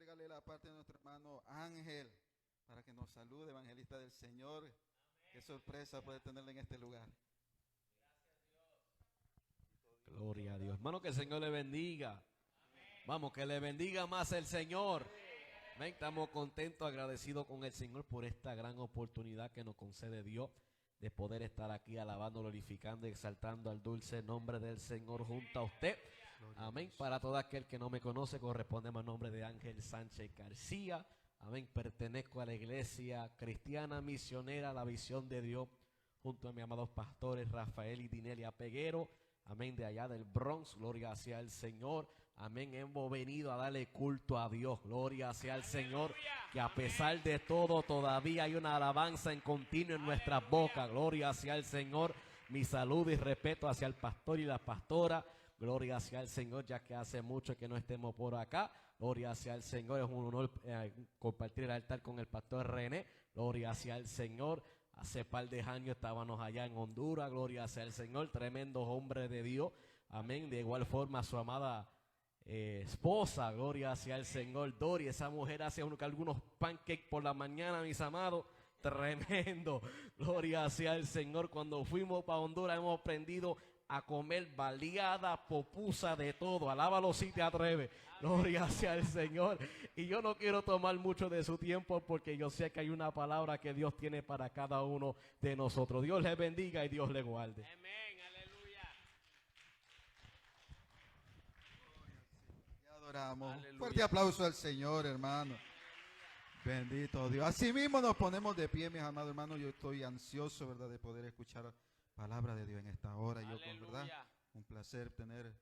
entregarle la parte de nuestro hermano Ángel para que nos salude, evangelista del Señor. Amén. Qué sorpresa poder tenerle en este lugar. Gloria a Dios. Hermano, que el Señor le bendiga. Amén. Vamos, que le bendiga más el Señor. Amén. Estamos contentos, agradecidos con el Señor por esta gran oportunidad que nos concede Dios de poder estar aquí alabando, glorificando y exaltando al dulce nombre del Señor junto a usted. Amén. Para todo aquel que no me conoce, corresponde al nombre de Ángel Sánchez García. Amén. Pertenezco a la iglesia cristiana misionera, la visión de Dios, junto a mis amados pastores Rafael y Dinelia Peguero. Amén. De allá del Bronx. Gloria sea el Señor. Amén. Hemos venido a darle culto a Dios. Gloria sea el Señor. Que a pesar de todo, todavía hay una alabanza en continuo en nuestras bocas. Gloria sea el Señor. Mi saludo y respeto hacia el pastor y la pastora. Gloria sea el Señor, ya que hace mucho que no estemos por acá. Gloria sea el Señor. Es un honor compartir el altar con el pastor René. Gloria sea el Señor. Hace par de años estábamos allá en Honduras. Gloria sea el Señor. Tremendo hombre de Dios. Amén. De igual forma su amada esposa. Gloria sea el Señor. Dori, esa mujer hace algunos pancakes por la mañana, mis amados. Tremendo. Gloria sea el Señor. Cuando fuimos para Honduras hemos aprendido a comer baleada, popusa, de todo. Alábalo si te atreves. Gloria sea el Señor. Y yo no quiero tomar mucho de su tiempo porque yo sé que hay una palabra que Dios tiene para cada uno de nosotros. Dios les bendiga y Dios les guarde. Amén, aleluya. Ya adoramos. Aleluya. Fuerte aplauso al Señor, hermano. Bendito Dios. Así mismo nos ponemos de pie, mis amados hermanos. Yo estoy ansioso, ¿verdad?, de poder escuchar palabra de Dios en esta hora. Yo con verdad, un placer tener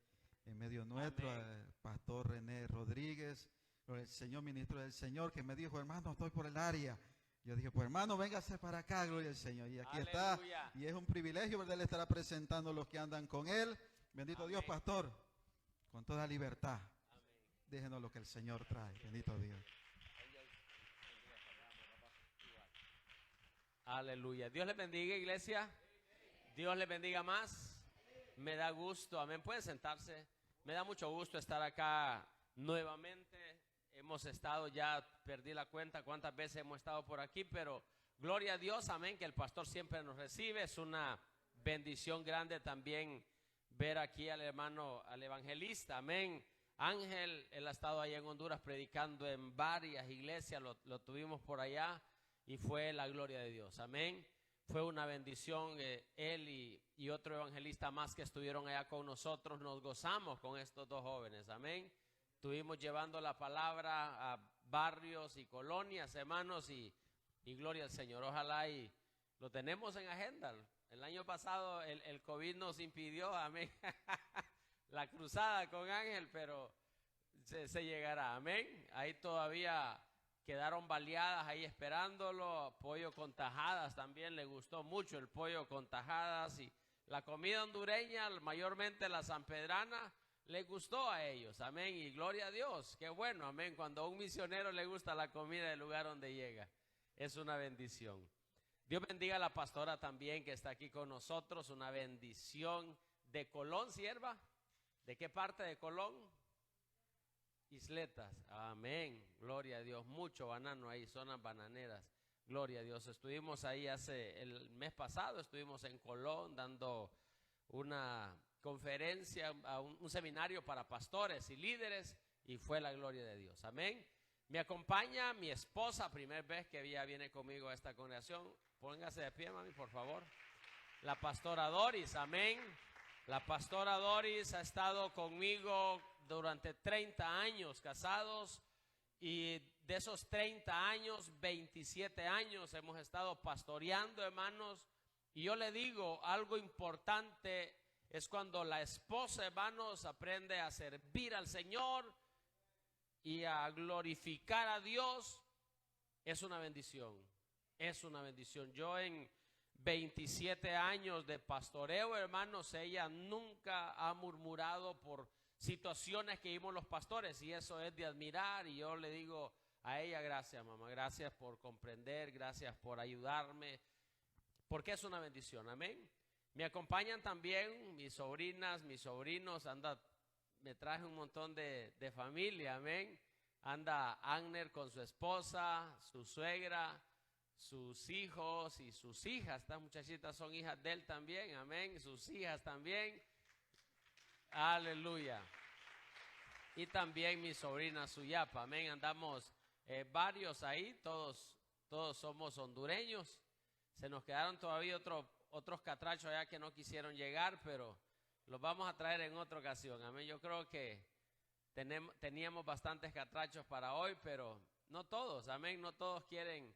en medio nuestro al pastor René Rodríguez, el Señor ministro del Señor, que me dijo, hermano, estoy por el área. Yo dije, pues hermano, véngase para acá, gloria al Señor. Y aquí está, y es un privilegio, ¿verdad?, le estará presentando a los que andan con él. Bendito Dios, pastor, con toda libertad. Déjenos lo que el Señor trae. Bendito Dios. Aleluya. Dios les bendiga, iglesia. Dios les bendiga más. Me da gusto, amén. Pueden sentarse. Me da mucho gusto estar acá nuevamente. Hemos estado, ya perdí la cuenta cuántas veces hemos estado por aquí, pero gloria a Dios, amén, que el pastor siempre nos recibe. Es una bendición grande también ver aquí al hermano, al evangelista, amén. Ángel, él ha estado allá en Honduras predicando en varias iglesias, lo tuvimos por allá y fue la gloria de Dios, amén. Fue una bendición, él y otro evangelista más que estuvieron allá con nosotros. Nos gozamos con estos dos jóvenes, amén. Estuvimos llevando la palabra a barrios y colonias, hermanos, y gloria al Señor. Ojalá y lo tenemos en agenda. El año pasado el COVID nos impidió, amén, la cruzada con Ángel, pero se llegará, amén. Ahí todavía quedaron baleadas ahí esperándolo. Pollo con tajadas también, le gustó mucho el pollo con tajadas. Y la comida hondureña, mayormente la sanpedrana, le gustó a ellos, amén. Y gloria a Dios, qué bueno, amén. Cuando a un misionero le gusta la comida del lugar donde llega, es una bendición. Dios bendiga a la pastora también que está aquí con nosotros. Una bendición de Colón, sierva. ¿De qué parte de Colón? Isletas, amén, gloria a Dios. Mucho banano ahí, zonas bananeras, gloria a Dios. Estuvimos ahí el mes pasado, estuvimos en Colón dando una conferencia, un seminario para pastores y líderes, y fue la gloria de Dios, amén. Me acompaña mi esposa, primera vez que ella viene conmigo a esta congregación. Póngase de pie, mami, por favor. La pastora Doris, amén. La pastora Doris ha estado conmigo durante 30 años casados, y de esos 30 años, 27 años hemos estado pastoreando, hermanos. Y yo le digo, algo importante es cuando la esposa, hermanos, aprende a servir al Señor y a glorificar a Dios. Es una bendición, es una bendición. Yo en 27 años de pastoreo, hermanos, ella nunca ha murmurado por situaciones que vimos los pastores, y eso es de admirar. Y yo le digo a ella, gracias, mamá, gracias por comprender, gracias por ayudarme, porque es una bendición, amén. Me acompañan también mis sobrinas, mis sobrinos, me traje un montón de familia, amén. anda Agner con su esposa, su suegra, sus hijos y sus hijas. Estas muchachitas son hijas de él también, amén. Sus hijas también. Aleluya. Y también mi sobrina Suyapa, amén. Andamos varios ahí, todos somos hondureños. Se nos quedaron todavía otros catrachos allá que no quisieron llegar, pero los vamos a traer en otra ocasión, amén. Yo creo que teníamos bastantes catrachos para hoy, pero no todos, amén. No todos quieren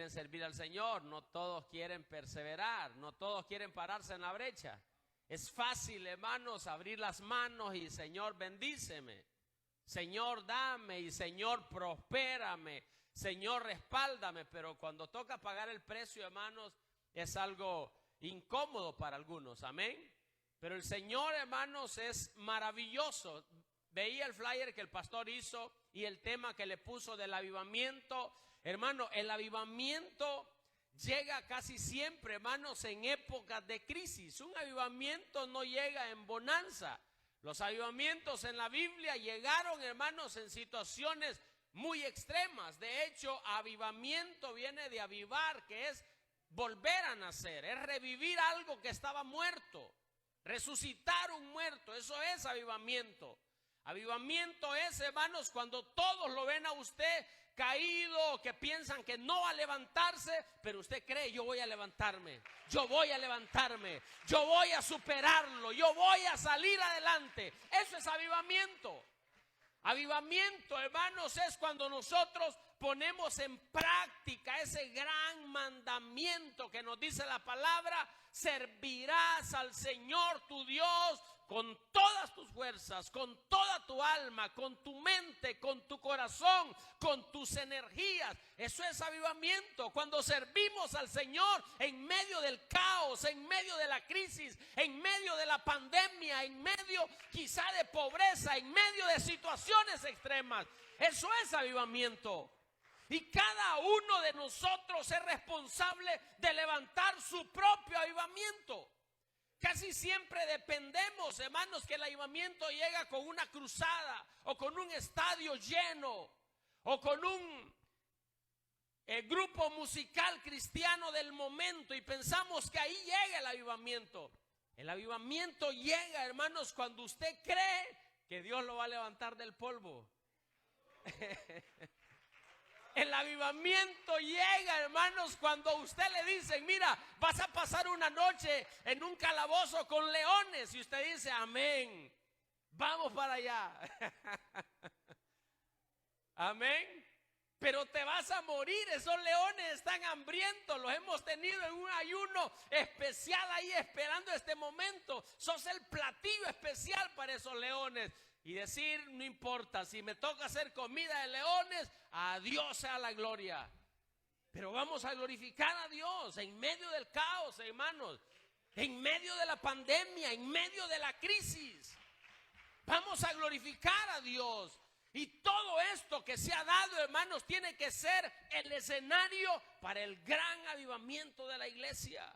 servir al Señor, no todos quieren perseverar, no todos quieren pararse en la brecha. Es fácil, hermanos, abrir las manos y Señor, bendíceme. Señor, dame, y Señor, prospérame. Señor, respáldame. Pero cuando toca pagar el precio, hermanos, es algo incómodo para algunos, amén. Pero el Señor, hermanos, es maravilloso. Veía el flyer que el pastor hizo y el tema que le puso del avivamiento. Hermano, el avivamiento llega casi siempre, hermanos, en épocas de crisis. Un avivamiento no llega en bonanza. Los avivamientos en la Biblia llegaron, hermanos, en situaciones muy extremas. De hecho, avivamiento viene de avivar, que es volver a nacer, es revivir algo que estaba muerto, resucitar un muerto. Eso es avivamiento. Avivamiento es, hermanos, cuando todos lo ven a usted caído, que piensan que no va a levantarse, pero usted cree: yo voy a levantarme, yo voy a levantarme, yo voy a superarlo, yo voy a salir adelante. Eso es avivamiento. Avivamiento, hermanos, es cuando nosotros ponemos en práctica ese gran mandamiento que nos dice la palabra: servirás al Señor tu Dios con todas tus fuerzas, con toda tu alma, con tu mente, con tu corazón, con tus energías. Eso es avivamiento. Cuando servimos al Señor en medio del caos, en medio de la crisis, en medio de la pandemia, en medio quizá de pobreza, en medio de situaciones extremas. Eso es avivamiento. Y cada uno de nosotros es responsable de levantar su propio avivamiento. Casi siempre dependemos, hermanos, que el avivamiento llega con una cruzada o con un estadio lleno o con un grupo musical cristiano del momento, y pensamos que ahí llega el avivamiento. El avivamiento llega, hermanos, cuando usted cree que Dios lo va a levantar del polvo. El avivamiento llega, hermanos, cuando usted le dicen: mira, vas a pasar una noche en un calabozo con leones. Y usted dice: amén, vamos para allá. Amén. Pero te vas a morir, esos leones están hambrientos. Los hemos tenido en un ayuno especial ahí esperando este momento. Sos el platillo especial para esos leones. Y decir: no importa, si me toca hacer comida de leones, a Dios sea la gloria. Pero vamos a glorificar a Dios en medio del caos, hermanos, en medio de la pandemia, en medio de la crisis. Vamos a glorificar a Dios. Y todo esto que se ha dado, hermanos, tiene que ser el escenario para el gran avivamiento de la iglesia.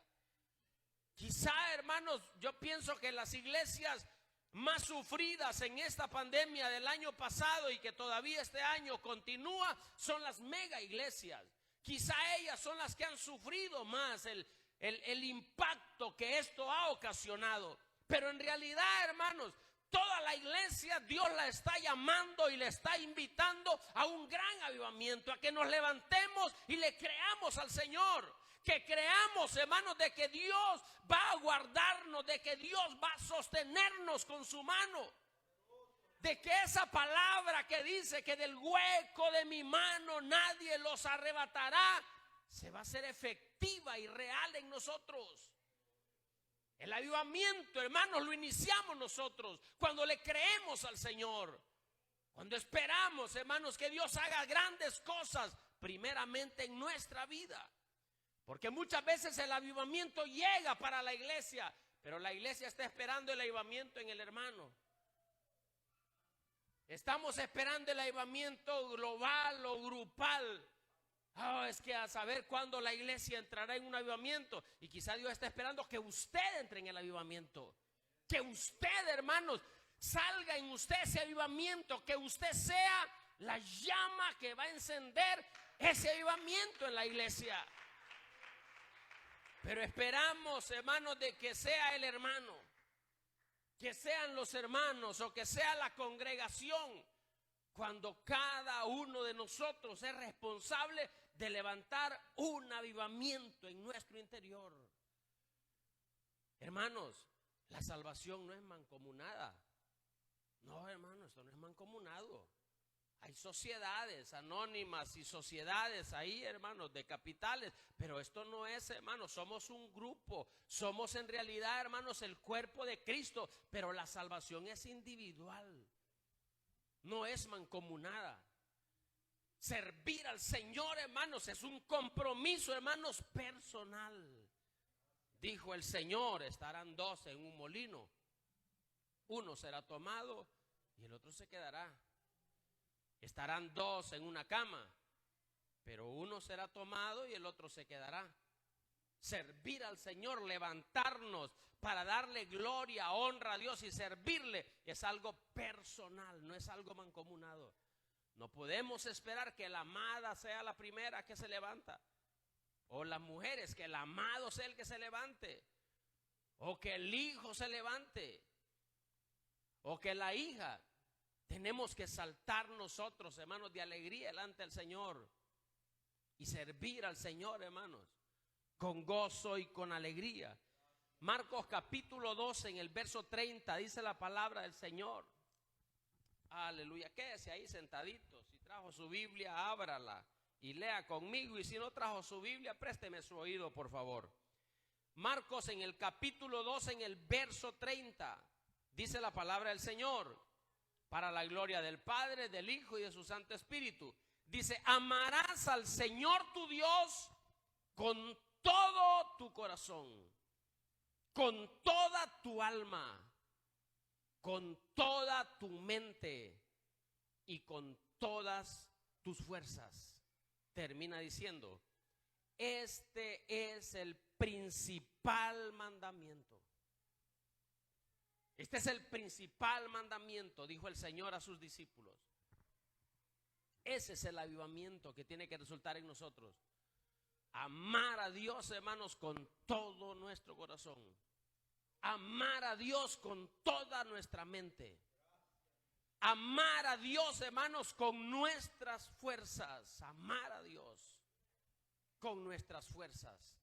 Quizá, hermanos, yo pienso que las iglesias más sufridas en esta pandemia del año pasado y que todavía este año continúa son las mega iglesias. Quizá ellas son las que han sufrido más el impacto que esto ha ocasionado. Pero en realidad, hermanos, toda la iglesia Dios la está llamando y le está invitando a un gran avivamiento, a que nos levantemos y le creamos al Señor. Que creamos, hermanos, de que Dios va a guardarnos, de que Dios va a sostenernos con su mano. De que esa palabra que dice que del hueco de mi mano nadie los arrebatará, se va a hacer efectiva y real en nosotros. El avivamiento, hermanos, lo iniciamos nosotros cuando le creemos al Señor. Cuando esperamos, hermanos, que Dios haga grandes cosas primeramente en nuestra vida. Porque muchas veces el avivamiento llega para la iglesia, pero la iglesia está esperando el avivamiento en el hermano. Estamos esperando el avivamiento global o grupal. Es que a saber cuándo la iglesia entrará en un avivamiento. Y quizá Dios está esperando que usted entre en el avivamiento. Que usted, hermanos, salga en usted ese avivamiento. Que usted sea la llama que va a encender ese avivamiento en la iglesia. Pero esperamos, hermanos, de que sea el hermano, que sean los hermanos o que sea la congregación, cuando cada uno de nosotros es responsable de levantar un avivamiento en nuestro interior. Hermanos, la salvación no es mancomunada. No, hermano, esto no es mancomunado. Hay sociedades anónimas y sociedades ahí, hermanos, de capitales. Pero esto no es, hermanos, somos un grupo. Somos en realidad, hermanos, el cuerpo de Cristo. Pero la salvación es individual. No es mancomunada. Servir al Señor, hermanos, es un compromiso, hermanos, personal. Dijo el Señor, estarán dos en un molino. Uno será tomado y el otro se quedará. Estarán dos en una cama, pero uno será tomado y el otro se quedará. Servir al Señor, levantarnos para darle gloria, honra a Dios y servirle es algo personal, no es algo mancomunado. No podemos esperar que la amada sea la primera que se levanta, o las mujeres, que el amado sea el que se levante, o que el hijo se levante, o que la hija. Tenemos que saltar nosotros, hermanos, de alegría delante del Señor y servir al Señor, hermanos, con gozo y con alegría. Marcos capítulo 12 en el verso 30 dice la palabra del Señor. Aleluya, quédese ahí sentadito. Si trajo su Biblia, ábrala y lea conmigo, y si no trajo su Biblia, présteme su oído, por favor. Marcos en el capítulo 12 en el verso 30 dice la palabra del Señor, para la gloria del Padre, del Hijo y de su Santo Espíritu. Dice, amarás al Señor tu Dios con todo tu corazón, con toda tu alma, con toda tu mente y con todas tus fuerzas. Termina diciendo, este es el principal mandamiento. Este es el principal mandamiento, dijo el Señor a sus discípulos. Ese es el avivamiento que tiene que resultar en nosotros. Amar a Dios, hermanos, con todo nuestro corazón. Amar a Dios con toda nuestra mente. Amar a Dios, hermanos, con nuestras fuerzas. Amar a Dios con nuestras fuerzas.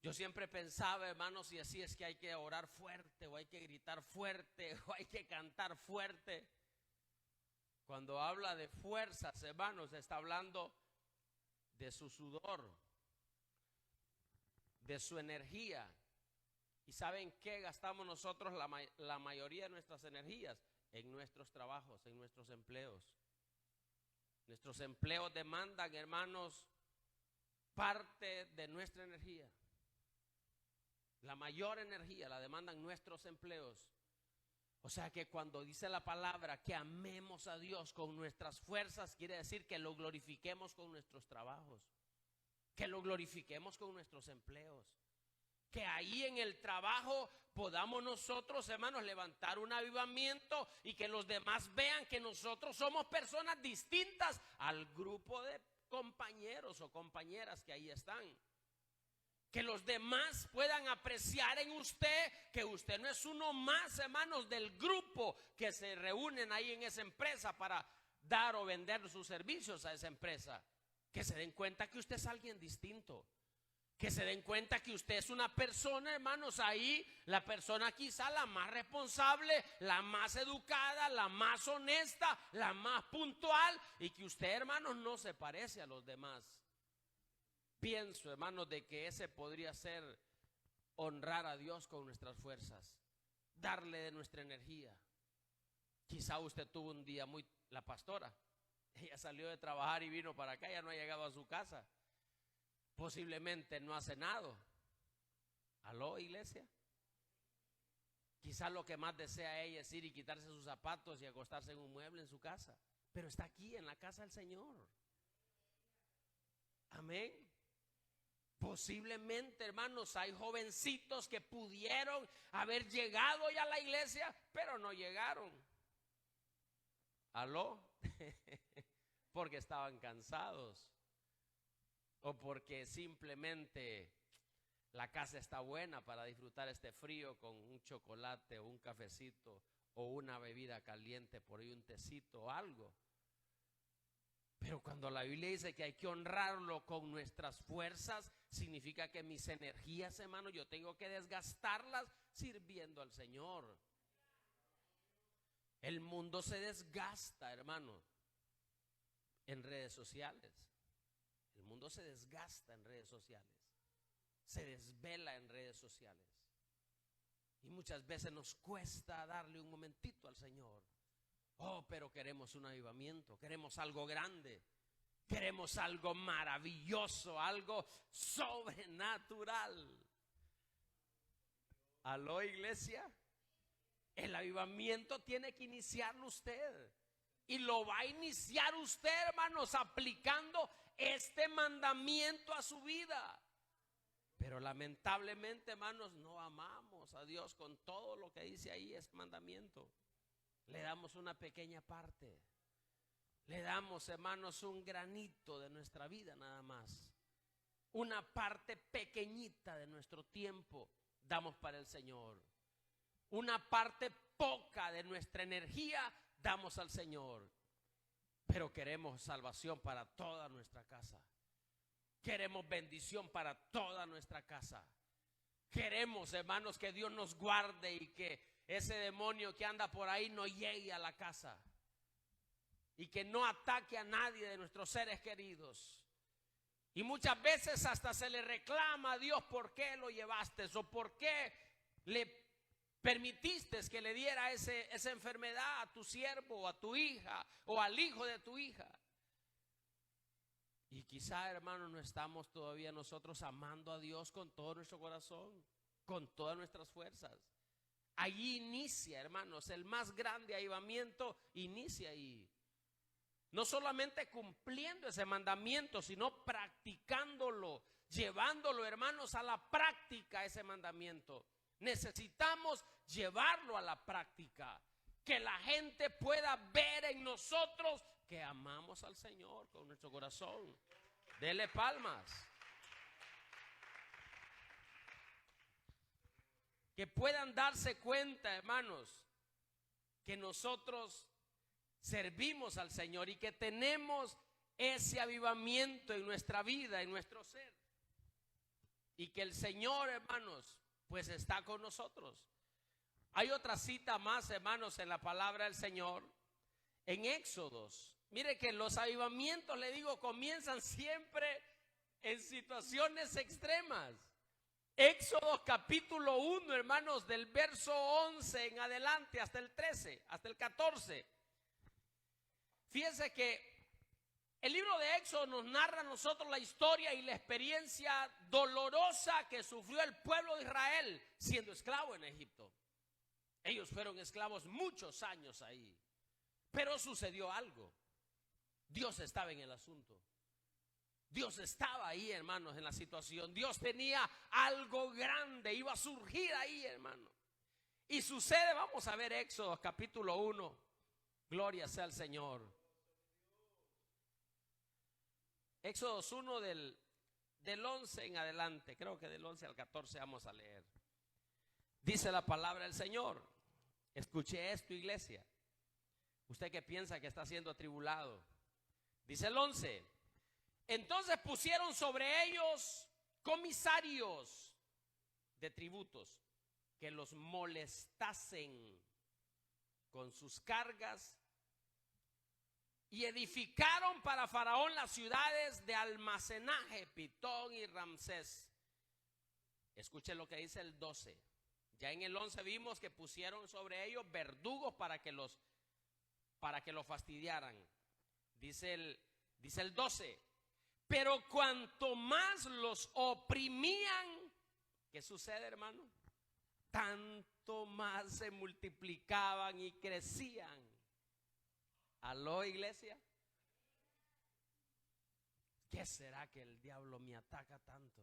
Yo siempre pensaba, hermanos, y así es que hay que orar fuerte, o hay que gritar fuerte, o hay que cantar fuerte. Cuando habla de fuerzas, hermanos, está hablando de su sudor, de su energía. ¿Y saben qué gastamos nosotros la mayoría de nuestras energías? En nuestros trabajos, en nuestros empleos. Nuestros empleos demandan, hermanos, parte de nuestra energía. La mayor energía la demandan nuestros empleos. O sea que cuando dice la palabra que amemos a Dios con nuestras fuerzas, quiere decir que lo glorifiquemos con nuestros trabajos, que lo glorifiquemos con nuestros empleos, que ahí en el trabajo podamos nosotros, hermanos, levantar un avivamiento y que los demás vean que nosotros somos personas distintas al grupo de compañeros o compañeras que ahí están. Que los demás puedan apreciar en usted que usted no es uno más, hermanos, del grupo que se reúnen ahí en esa empresa para dar o vender sus servicios a esa empresa. Que se den cuenta que usted es alguien distinto. Que se den cuenta que usted es una persona, hermanos, ahí, la persona quizá la más responsable, la más educada, la más honesta, la más puntual, y que usted, hermanos, no se parece a los demás. Pienso, hermanos, de que ese podría ser honrar a Dios con nuestras fuerzas, darle de nuestra energía. Quizá usted tuvo un día la pastora, ella salió de trabajar y vino para acá, ya no ha llegado a su casa. Posiblemente no ha cenado. ¿Aló, iglesia? Quizá lo que más desea ella es ir y quitarse sus zapatos y acostarse en un mueble en su casa. Pero está aquí en la casa del Señor. Amén. Posiblemente, hermanos, hay jovencitos que pudieron haber llegado ya a la iglesia, pero no llegaron. ¿Aló? Porque estaban cansados o porque simplemente la casa está buena para disfrutar este frío con un chocolate o un cafecito o una bebida caliente, por ahí un tecito o algo. Pero cuando la Biblia dice que hay que honrarlo con nuestras fuerzas, significa que mis energías, hermano, yo tengo que desgastarlas sirviendo al Señor. El mundo se desgasta, hermano, en redes sociales. El mundo se desgasta en redes sociales. Se desvela en redes sociales. Y muchas veces nos cuesta darle un momentito al Señor. Oh, pero queremos un avivamiento, queremos algo grande, queremos algo maravilloso, algo sobrenatural. ¿Aló, iglesia? El avivamiento tiene que iniciarlo usted. Y lo va a iniciar usted, hermanos, aplicando este mandamiento a su vida. Pero lamentablemente, hermanos, no amamos a Dios con todo lo que dice ahí es mandamiento. Le damos una pequeña parte. Le damos, hermanos, un granito de nuestra vida nada más. Una parte pequeñita de nuestro tiempo damos para el Señor. Una parte poca de nuestra energía damos al Señor. Pero queremos salvación para toda nuestra casa. Queremos bendición para toda nuestra casa. Queremos, hermanos, que Dios nos guarde y que ese demonio que anda por ahí no llegue a la casa. Y que no ataque a nadie de nuestros seres queridos. Y muchas veces hasta se le reclama a Dios por qué lo llevaste o por qué le permitiste que le diera esa enfermedad a tu siervo o a tu hija o al hijo de tu hija. Y quizá, hermano, no estamos todavía nosotros amando a Dios con todo nuestro corazón, con todas nuestras fuerzas. Allí inicia, hermanos, el más grande avivamiento inicia ahí. No solamente cumpliendo ese mandamiento, sino practicándolo, llevándolo, hermanos, a la práctica ese mandamiento. Necesitamos llevarlo a la práctica, que la gente pueda ver en nosotros que amamos al Señor con nuestro corazón. Dele palmas. Que puedan darse cuenta, hermanos, que nosotros servimos al Señor y que tenemos ese avivamiento en nuestra vida, en nuestro ser. Y que el Señor, hermanos, pues está con nosotros. Hay otra cita más, hermanos, en la palabra del Señor, en Éxodos. Mire que los avivamientos, le digo, comienzan siempre en situaciones extremas. Éxodo capítulo 1, hermanos, del verso 11 en adelante hasta el 13, hasta el 14. Fíjense que el libro de Éxodo nos narra a nosotros la historia y la experiencia dolorosa que sufrió el pueblo de Israel siendo esclavo en Egipto. Ellos fueron esclavos muchos años ahí, pero sucedió algo. Dios estaba en el asunto. Dios estaba ahí, hermanos, en la situación. Dios tenía algo grande, iba a surgir ahí, hermano. Y sucede, vamos a ver Éxodo capítulo 1. Gloria sea al Señor. Éxodo 1 del 11 en adelante, creo que del 11 al 14 vamos a leer. Dice la palabra del Señor. Escuche esto, iglesia. Usted que piensa que está siendo atribulado. Dice el 11. Entonces pusieron sobre ellos comisarios de tributos que los molestasen con sus cargas y edificaron para Faraón las ciudades de almacenaje, Pitón y Ramsés. Escuchen lo que dice el 12. Ya en el 11 vimos que pusieron sobre ellos verdugos para que los fastidiaran. Dice el 12. Pero cuanto más los oprimían, ¿qué sucede, hermano? Tanto más se multiplicaban y crecían. ¿Aló, iglesia? ¿Qué será que el diablo me ataca tanto?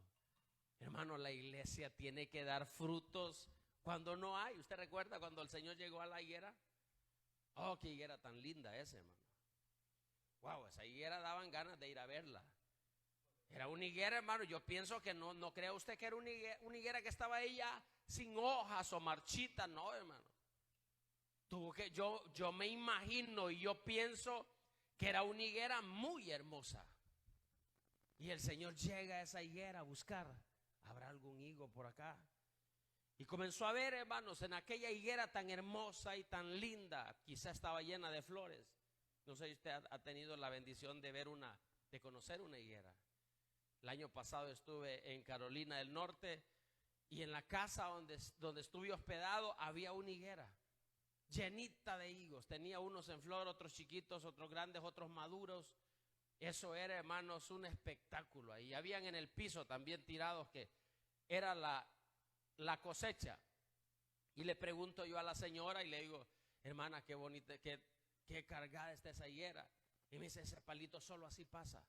Hermano, la iglesia tiene que dar frutos cuando no hay. ¿Usted recuerda cuando el Señor llegó a la higuera? Oh, qué higuera tan linda esa, hermano. Wow, esa higuera daban ganas de ir a verla. Era una higuera, hermano. Yo pienso que no crea usted que era una higuera que estaba ahí ya sin hojas o marchita. No, hermano. Yo me imagino y yo pienso que era una higuera muy hermosa. Y el Señor llega a esa higuera a buscar, ¿habrá algún higo por acá? Y comenzó a ver, hermanos, en aquella higuera tan hermosa y tan linda, quizá estaba llena de flores. No sé si usted ha tenido la bendición de ver de conocer una higuera. El año pasado estuve en Carolina del Norte y en la casa donde estuve hospedado había una higuera llenita de higos. Tenía unos en flor, otros chiquitos, otros grandes, otros maduros. Eso era, hermanos, un espectáculo. Ahí habían en el piso también tirados que era la cosecha. Y le pregunto yo a la señora y le digo, hermana, qué bonita, qué cargada está esa higuera. Y me dice, ese palito solo así pasa.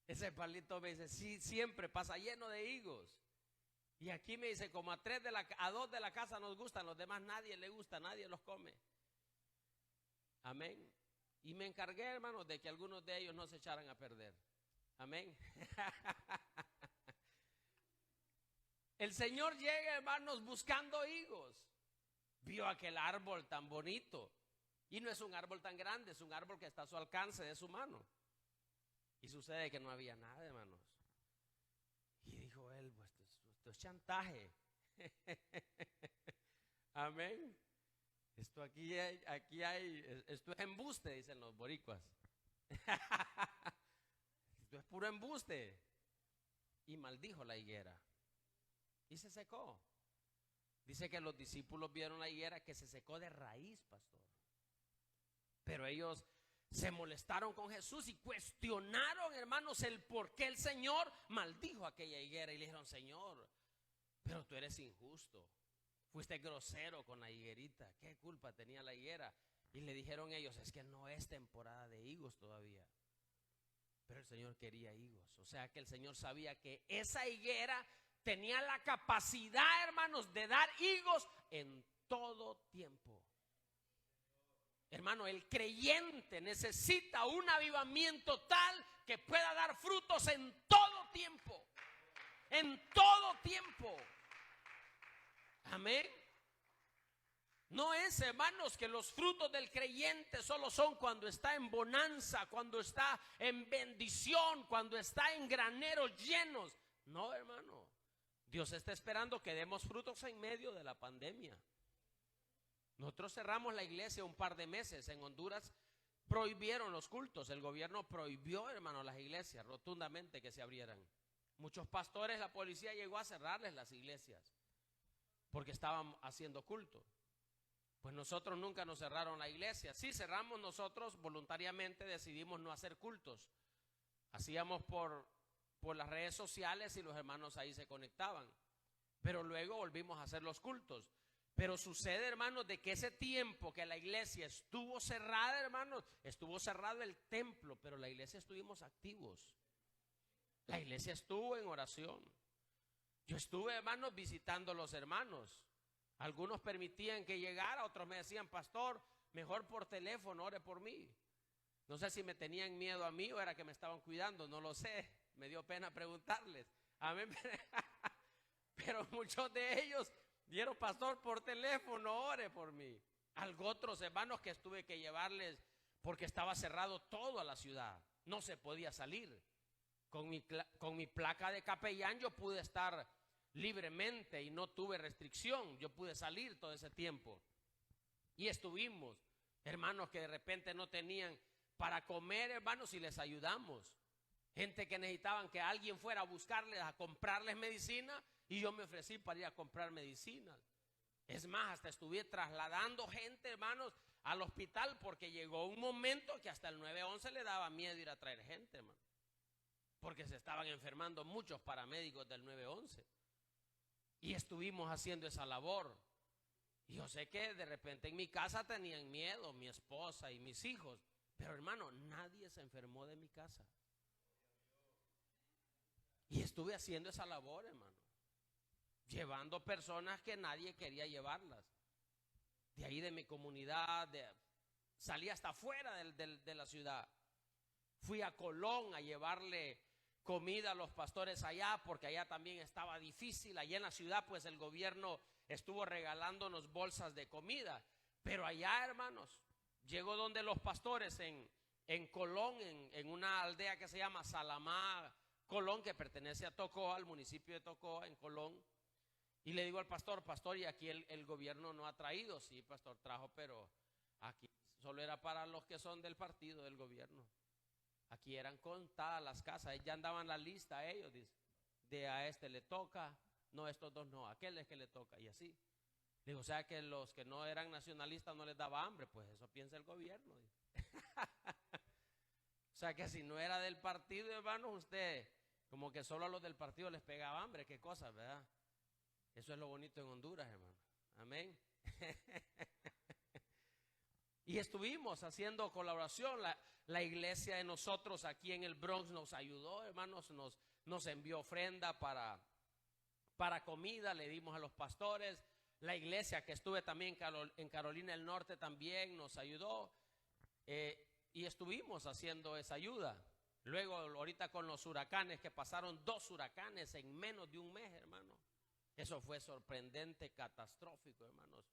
Ese palito me dice, sí, siempre pasa lleno de higos. Y aquí me dice, como a 2 de la casa nos gustan, los demás nadie le gusta, nadie los come. Amén. Y me encargué, hermanos, de que algunos de ellos no se echaran a perder. Amén. El Señor llega, hermanos, buscando higos. Vio aquel árbol tan bonito. Y no es un árbol tan grande, es un árbol que está a su alcance de su mano. Y sucede que no había nada, hermanos. Y dijo él, pues esto es chantaje. Amén. Esto aquí hay, esto es embuste, dicen los boricuas. Esto es puro embuste. Y maldijo la higuera. Y se secó. Dice que los discípulos vieron la higuera que se secó de raíz, pastor. Pero ellos se molestaron con Jesús y cuestionaron, hermanos, el por qué el Señor maldijo aquella higuera. Y le dijeron, Señor, pero tú eres injusto. Fuiste grosero con la higuerita. ¿Qué culpa tenía la higuera? Y le dijeron ellos, es que no es temporada de higos todavía. Pero el Señor quería higos. O sea que el Señor sabía que esa higuera tenía la capacidad, hermanos, de dar higos en todo tiempo. Hermano, el creyente necesita un avivamiento tal que pueda dar frutos en todo tiempo. En todo tiempo. Amén. No es, hermanos, que los frutos del creyente solo son cuando está en bonanza, cuando está en bendición, cuando está en graneros llenos. No, hermano. Dios está esperando que demos frutos en medio de la pandemia. Nosotros cerramos la iglesia un par de meses. En Honduras prohibieron los cultos. El gobierno prohibió, hermano, las iglesias rotundamente que se abrieran. Muchos pastores, la policía llegó a cerrarles las iglesias porque estaban haciendo culto. Pues nosotros nunca nos cerraron la iglesia. Sí, cerramos nosotros voluntariamente, decidimos no hacer cultos. Hacíamos por las redes sociales y los hermanos ahí se conectaban. Pero luego volvimos a hacer los cultos. Pero sucede, hermanos, de que ese tiempo que la iglesia estuvo cerrada, hermanos, estuvo cerrado el templo, pero la iglesia estuvimos activos. La iglesia estuvo en oración. Yo estuve, hermanos, visitando a los hermanos. Algunos permitían que llegara, otros me decían, pastor, mejor por teléfono, ore por mí. No sé si me tenían miedo a mí o era que me estaban cuidando, no lo sé. Me dio pena preguntarles. Amén. Pero muchos de ellos dieron, pastor, por teléfono, ore por mí. Algo otros hermanos que tuve que llevarles porque estaba cerrado todo a la ciudad. No se podía salir. Con mi placa de capellán yo pude estar libremente y no tuve restricción. Yo pude salir todo ese tiempo. Y estuvimos, hermanos que de repente no tenían para comer, hermanos, y les ayudamos. Gente que necesitaban que alguien fuera a buscarles, a comprarles medicina, y yo me ofrecí para ir a comprar medicinas. Es más, hasta estuve trasladando gente, hermanos, al hospital porque llegó un momento que hasta el 911 le daba miedo ir a traer gente, hermano. Porque se estaban enfermando muchos paramédicos del 911. Y estuvimos haciendo esa labor. Y yo sé que de repente en mi casa tenían miedo, mi esposa y mis hijos. Pero hermano, nadie se enfermó de mi casa. Y estuve haciendo esa labor, hermano. Llevando personas que nadie quería llevarlas. de ahí de mi comunidad, salí hasta afuera de la ciudad. Fui a Colón a llevarle comida a los pastores allá, porque allá también estaba difícil. Allá en la ciudad pues el gobierno estuvo regalándonos bolsas de comida, pero allá, hermanos, llegó donde los pastores en Colón, en una aldea que se llama Salamá, Colón, que pertenece a Tocoa, al municipio de Tocoa, en Colón. Y le digo al pastor, y aquí el gobierno no ha traído. Sí, pastor, trajo, pero aquí solo era para los que son del partido del gobierno. Aquí eran contadas las casas, ya andaban la lista ellos, dice, de a este le toca, no, estos dos no, a aquel es que le toca, y así. Digo, o sea que los que no eran nacionalistas no les daba hambre, pues eso piensa el gobierno. O sea que si no era del partido, hermanos, usted, como que solo a los del partido les pegaba hambre, qué cosa, ¿verdad? Eso es lo bonito en Honduras, hermano. Amén. Y estuvimos haciendo colaboración. La iglesia de nosotros aquí en el Bronx nos ayudó, hermanos, nos envió ofrenda para comida, le dimos a los pastores. La iglesia que estuve también en Carolina del Norte también nos ayudó, y estuvimos haciendo esa ayuda. Luego ahorita con los huracanes, que pasaron 2 huracanes en menos de un mes, hermano. Eso fue sorprendente, catastrófico, hermanos.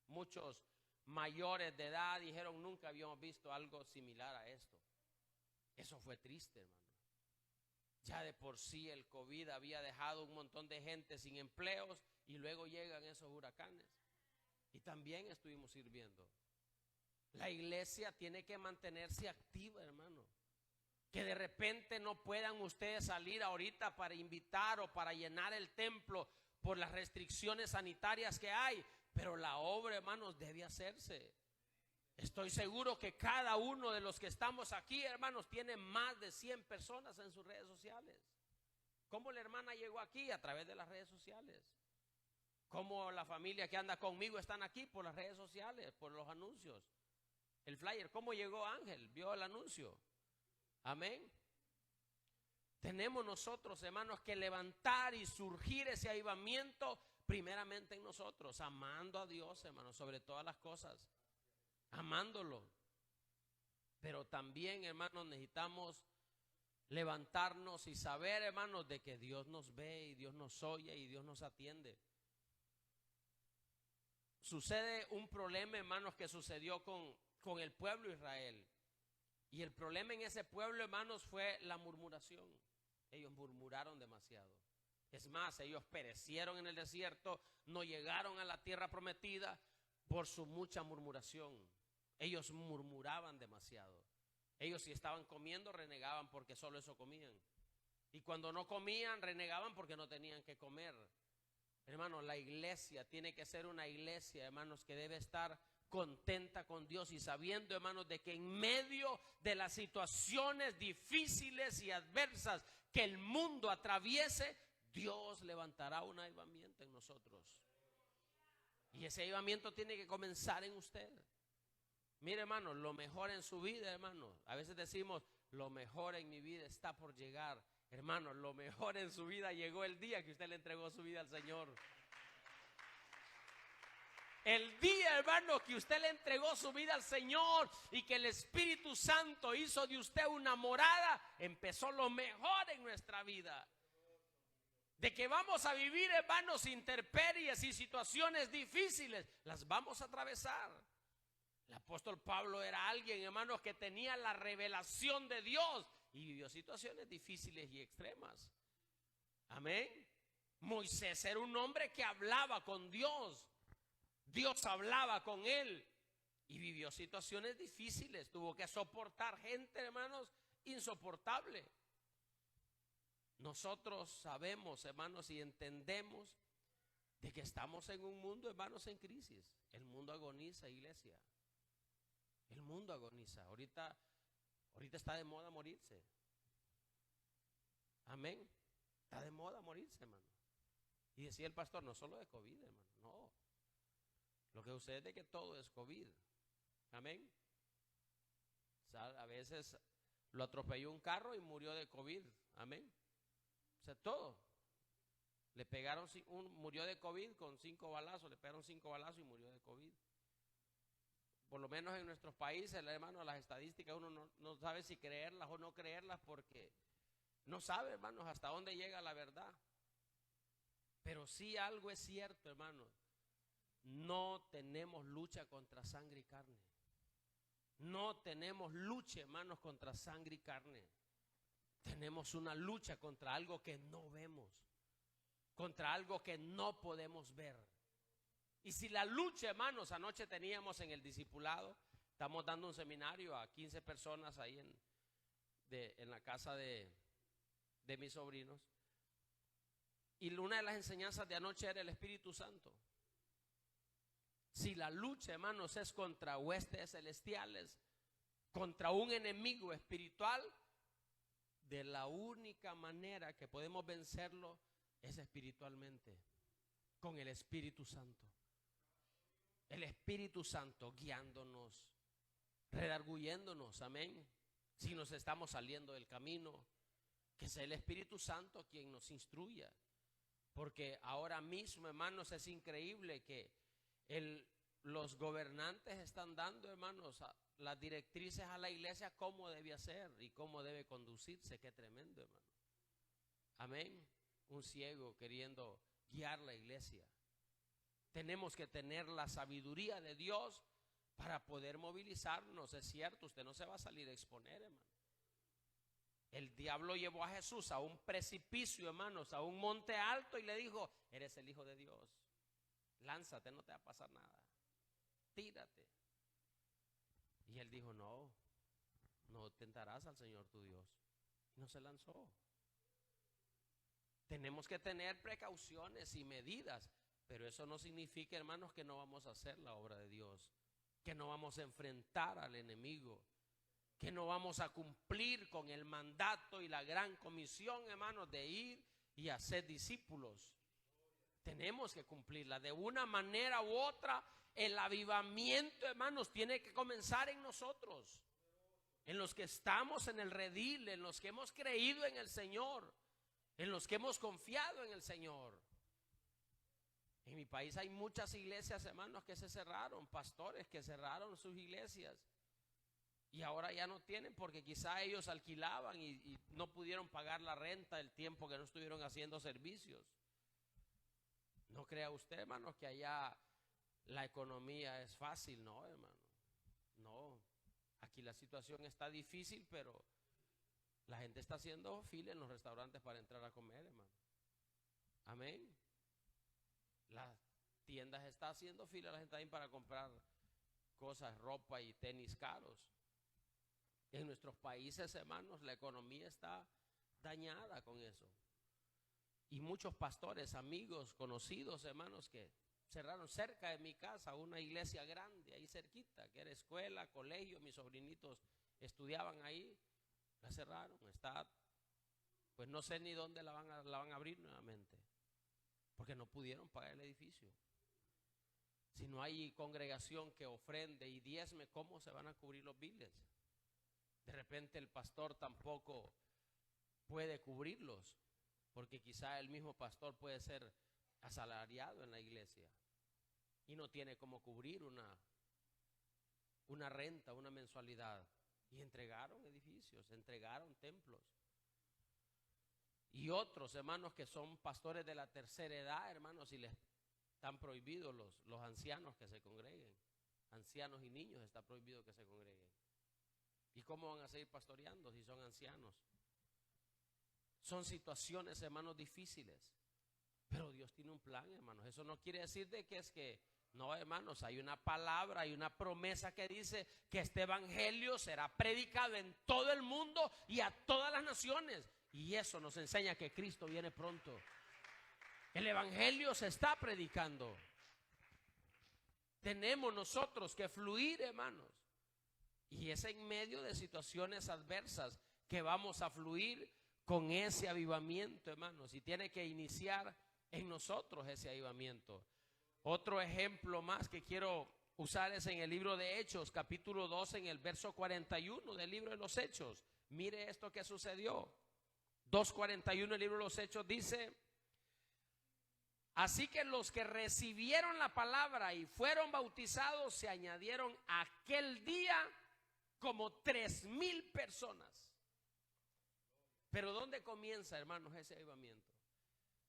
Muchos mayores de edad dijeron, nunca habíamos visto algo similar a esto. Eso fue triste, hermano. Ya de por sí el COVID había dejado un montón de gente sin empleos, y luego llegan esos huracanes. Y también estuvimos sirviendo. La iglesia tiene que mantenerse activa, hermano. Que de repente no puedan ustedes salir ahorita para invitar o para llenar el templo por las restricciones sanitarias que hay, pero la obra, hermanos, debe hacerse. Estoy seguro que cada uno de los que estamos aquí, hermanos, tiene más de 100 personas en sus redes sociales. ¿Cómo la hermana llegó aquí? A través de las redes sociales. ¿Cómo la familia que anda conmigo están aquí? Por las redes sociales, por los anuncios. El flyer, ¿cómo llegó Ángel? Vio el anuncio. Amén. Tenemos nosotros, hermanos, que levantar y surgir ese avivamiento primeramente en nosotros, amando a Dios, hermanos, sobre todas las cosas, amándolo. Pero también, hermanos, necesitamos levantarnos y saber, hermanos, de que Dios nos ve y Dios nos oye y Dios nos atiende. Sucede un problema, hermanos, que sucedió con el pueblo de Israel. Y el problema en ese pueblo, hermanos, fue la murmuración. Ellos murmuraron demasiado. Es más, ellos perecieron en el desierto, no llegaron a la tierra prometida por su mucha murmuración. Ellos murmuraban demasiado. Ellos, si estaban comiendo, renegaban porque solo eso comían. Y cuando no comían, renegaban porque no tenían que comer. Hermanos, la iglesia tiene que ser una iglesia, hermanos, que debe estar contenta con Dios y sabiendo, hermanos, de que en medio de las situaciones difíciles y adversas que el mundo atraviese, Dios levantará un avivamiento en nosotros. Y ese avivamiento tiene que comenzar en usted. Mire, hermano, lo mejor en su vida, hermano. A veces decimos, lo mejor en mi vida está por llegar. Hermano, lo mejor en su vida llegó el día que usted le entregó su vida al Señor. El día, hermano, que usted le entregó su vida al Señor y que el Espíritu Santo hizo de usted una morada, empezó lo mejor en nuestra vida. De que vamos a vivir, hermanos, intemperies y situaciones difíciles, las vamos a atravesar. El apóstol Pablo era alguien, hermanos, que tenía la revelación de Dios y vivió situaciones difíciles y extremas. Amén. Moisés era un hombre que hablaba con Dios. Dios hablaba con él y vivió situaciones difíciles. Tuvo que soportar gente, hermanos, insoportable. Nosotros sabemos, hermanos, y entendemos de que estamos en un mundo, hermanos, en crisis. El mundo agoniza, iglesia. El mundo agoniza. Ahorita está de moda morirse. Amén. Está de moda morirse, hermano. Y decía el pastor, no solo de COVID, hermano, no. Lo que sucede es de que todo es COVID. Amén. O sea, a veces lo atropelló un carro y murió de COVID. Amén. O sea, todo. Le pegaron, murió de COVID con 5 balazos, le pegaron 5 balazos y murió de COVID. por lo menos en nuestros países, hermano, las estadísticas uno no sabe si creerlas o no creerlas porque no sabe, hermanos, hasta dónde llega la verdad. Pero sí algo es cierto, hermanos. No tenemos lucha contra sangre y carne. No tenemos lucha, hermanos, contra sangre y carne. Tenemos una lucha contra algo que no vemos, contra algo que no podemos ver. Y si la lucha, hermanos, anoche teníamos en el discipulado, estamos dando un seminario a 15 personas ahí en la casa de mis sobrinos. Y una de las enseñanzas de anoche era el Espíritu Santo. Si la lucha, hermanos, es contra huestes celestiales, contra un enemigo espiritual, de la única manera que podemos vencerlo es espiritualmente, con el Espíritu Santo. El Espíritu Santo guiándonos, redarguyéndonos, amén. Si nos estamos saliendo del camino, que sea el Espíritu Santo quien nos instruya. Porque ahora mismo, hermanos, es increíble que los gobernantes están dando, hermanos, las directrices a la iglesia cómo debe hacer y cómo debe conducirse. Qué tremendo, hermano. Amén. Un ciego queriendo guiar la iglesia. Tenemos que tener la sabiduría de Dios para poder movilizarnos. Es cierto, usted no se va a salir a exponer, hermano. El diablo llevó a Jesús a un precipicio, hermanos, a un monte alto y le dijo: eres el Hijo de Dios, lánzate, no te va a pasar nada, tírate. Y él dijo: no tentarás al Señor tu Dios. Y no se lanzó. Tenemos que tener precauciones y medidas, pero eso no significa, hermanos, que no vamos a hacer la obra de Dios, que no vamos a enfrentar al enemigo, que no vamos a cumplir con el mandato y la gran comisión, hermanos, de ir y hacer discípulos. Tenemos que cumplirla de una manera u otra. El avivamiento, hermanos, tiene que comenzar en nosotros, en los que estamos en el redil, en los que hemos creído en el Señor, en los que hemos confiado en el Señor. En mi país hay muchas iglesias, hermanos, que se cerraron, pastores que cerraron sus iglesias. Y ahora ya no tienen, porque quizá ellos alquilaban y no pudieron pagar la renta el tiempo que no estuvieron haciendo servicios. No crea usted, hermano, que allá la economía es fácil. No, hermano, no. Aquí la situación está difícil, pero la gente está haciendo fila en los restaurantes para entrar a comer, hermano. Amén. Las tiendas están haciendo fila, la gente ahí para comprar cosas, ropa y tenis caros. En nuestros países, hermanos, la economía está dañada con eso. Y muchos pastores, amigos, conocidos, hermanos, que cerraron cerca de mi casa una iglesia grande, ahí cerquita, que era escuela, colegio, mis sobrinitos estudiaban ahí, la cerraron. Está, pues no sé ni dónde la van a abrir nuevamente, porque no pudieron pagar el edificio. Si no hay congregación que ofrende y diezme, ¿cómo se van a cubrir los biles? De repente el pastor tampoco puede cubrirlos, porque quizá el mismo pastor puede ser asalariado en la iglesia y no tiene cómo cubrir una renta, una mensualidad. Y entregaron edificios, entregaron templos. Y otros, hermanos, que son pastores de la tercera edad, hermanos, y les están prohibidos los ancianos que se congreguen. Ancianos y niños está prohibido que se congreguen. ¿Y cómo van a seguir pastoreando si son ancianos? Son situaciones, hermanos, difíciles. Pero Dios tiene un plan, hermanos. Eso no quiere decir de que es que, no, hermanos, hay una palabra, hay una promesa que dice que este evangelio será predicado en todo el mundo y a todas las naciones. Y eso nos enseña que Cristo viene pronto. El evangelio se está predicando. Tenemos nosotros que fluir, hermanos. Y es en medio de situaciones adversas que vamos a fluir con ese avivamiento, hermanos. Y tiene que iniciar en nosotros ese avivamiento. Otro ejemplo más que quiero usar es en el libro de Hechos, capítulo 2, en el verso 41 del libro de los Hechos. Mire esto que sucedió. 2:41 el libro de los Hechos dice: Así que los que recibieron la palabra y fueron bautizados se añadieron aquel día como 3,000 personas. Pero ¿dónde comienza, hermanos, ese avivamiento?